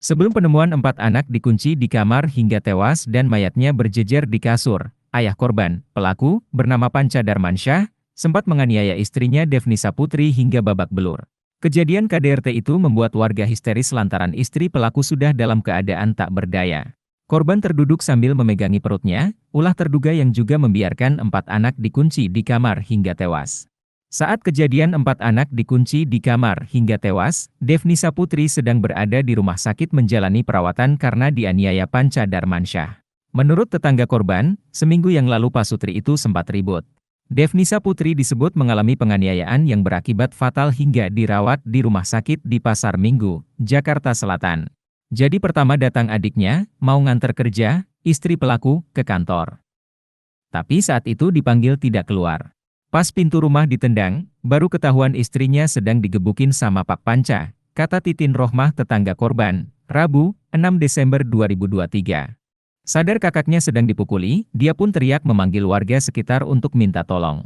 Sebelum penemuan 4 anak dikunci di kamar hingga tewas dan mayatnya berjejer di kasur, ayah korban, pelaku, bernama Panca Darmansyah, sempat menganiaya istrinya Devnisa Putri hingga babak belur. Kejadian KDRT itu membuat warga histeris lantaran istri pelaku sudah dalam keadaan tak berdaya. Korban terduduk sambil memegangi perutnya, ulah terduga yang juga membiarkan 4 anak dikunci di kamar hingga tewas. Saat kejadian 4 anak dikunci di kamar hingga tewas, Devnisa Putri sedang berada di rumah sakit menjalani perawatan karena dianiaya Panca Darmansyah. Menurut tetangga korban, seminggu yang lalu pasutri itu sempat ribut. Devnisa Putri disebut mengalami penganiayaan yang berakibat fatal hingga dirawat di rumah sakit di Pasar Minggu, Jakarta Selatan. Jadi pertama datang adiknya, mau nganter kerja, istri pelaku, ke kantor. Tapi saat itu dipanggil tidak keluar. Pas pintu rumah ditendang, baru ketahuan istrinya sedang digebukin sama Pak Panca, kata Titin Rohmah tetangga korban, Rabu, 6 Desember 2023. Sadar kakaknya sedang dipukuli, dia pun teriak memanggil warga sekitar untuk minta tolong.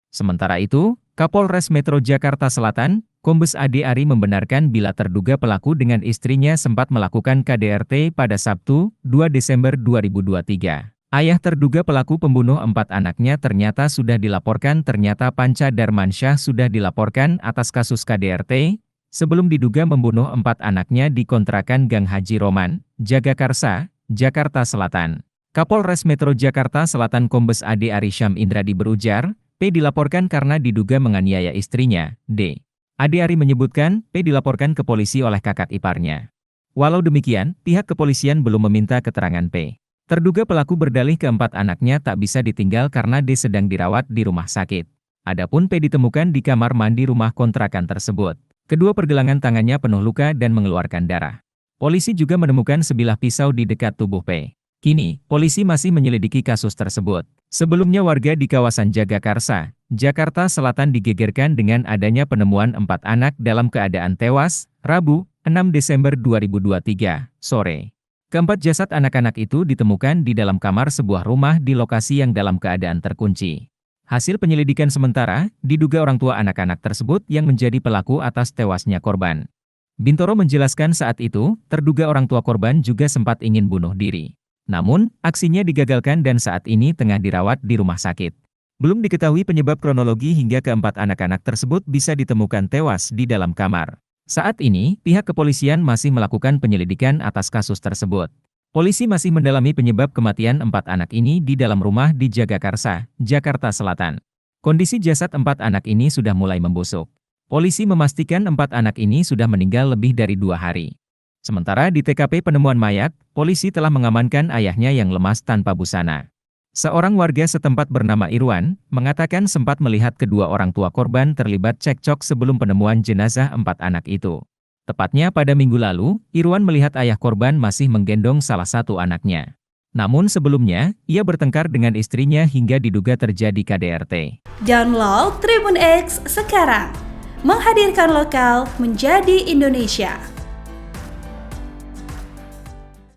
Sementara itu, Kapolres Metro Jakarta Selatan, Kombes Ade Ari membenarkan bila terduga pelaku dengan istrinya sempat melakukan KDRT pada Sabtu, 2 Desember 2023. Ayah terduga pelaku pembunuh 4 anaknya ternyata sudah dilaporkan. Ternyata Panca Darmansyah sudah dilaporkan atas kasus KDRT, sebelum diduga membunuh 4 anaknya di kontrakan Gang Haji Roman, Jagakarsa, Jakarta Selatan. Kapolres Metro Jakarta Selatan Kombes Ade Ari Syam Indradi berujar, P dilaporkan karena diduga menganiaya istrinya, D. Ade Ari menyebutkan, P dilaporkan ke polisi oleh kakak iparnya. Walau demikian, pihak kepolisian belum meminta keterangan P. Terduga pelaku berdalih ke 4 anaknya tak bisa ditinggal karena D sedang dirawat di rumah sakit. Adapun P ditemukan di kamar mandi rumah kontrakan tersebut. Kedua pergelangan tangannya penuh luka dan mengeluarkan darah. Polisi juga menemukan sebilah pisau di dekat tubuh P. Kini, polisi masih menyelidiki kasus tersebut. Sebelumnya warga di kawasan Jagakarsa, Jakarta Selatan digegerkan dengan adanya penemuan 4 anak dalam keadaan tewas, Rabu, 6 Desember 2023, sore. Keempat jasad anak-anak itu ditemukan di dalam kamar sebuah rumah di lokasi yang dalam keadaan terkunci. Hasil penyelidikan sementara, diduga orang tua anak-anak tersebut yang menjadi pelaku atas tewasnya korban. Bintoro menjelaskan saat itu, terduga orang tua korban juga sempat ingin bunuh diri. Namun, aksinya digagalkan dan saat ini tengah dirawat di rumah sakit. Belum diketahui penyebab kronologi hingga keempat anak-anak tersebut bisa ditemukan tewas di dalam kamar. Saat ini, pihak kepolisian masih melakukan penyelidikan atas kasus tersebut. Polisi masih mendalami penyebab kematian 4 anak ini di dalam rumah di Jagakarsa, Jakarta Selatan. Kondisi jasad 4 anak ini sudah mulai membusuk. Polisi memastikan 4 anak ini sudah meninggal lebih dari 2 hari. Sementara di TKP penemuan mayat, polisi telah mengamankan ayahnya yang lemas tanpa busana. Seorang warga setempat bernama Irwan, mengatakan sempat melihat kedua orang tua korban terlibat cekcok sebelum penemuan jenazah 4 anak itu. Tepatnya pada minggu lalu, Irwan melihat ayah korban masih menggendong salah satu anaknya. Namun sebelumnya, ia bertengkar dengan istrinya hingga diduga terjadi KDRT. Download Tribun X sekarang, menghadirkan lokal menjadi Indonesia.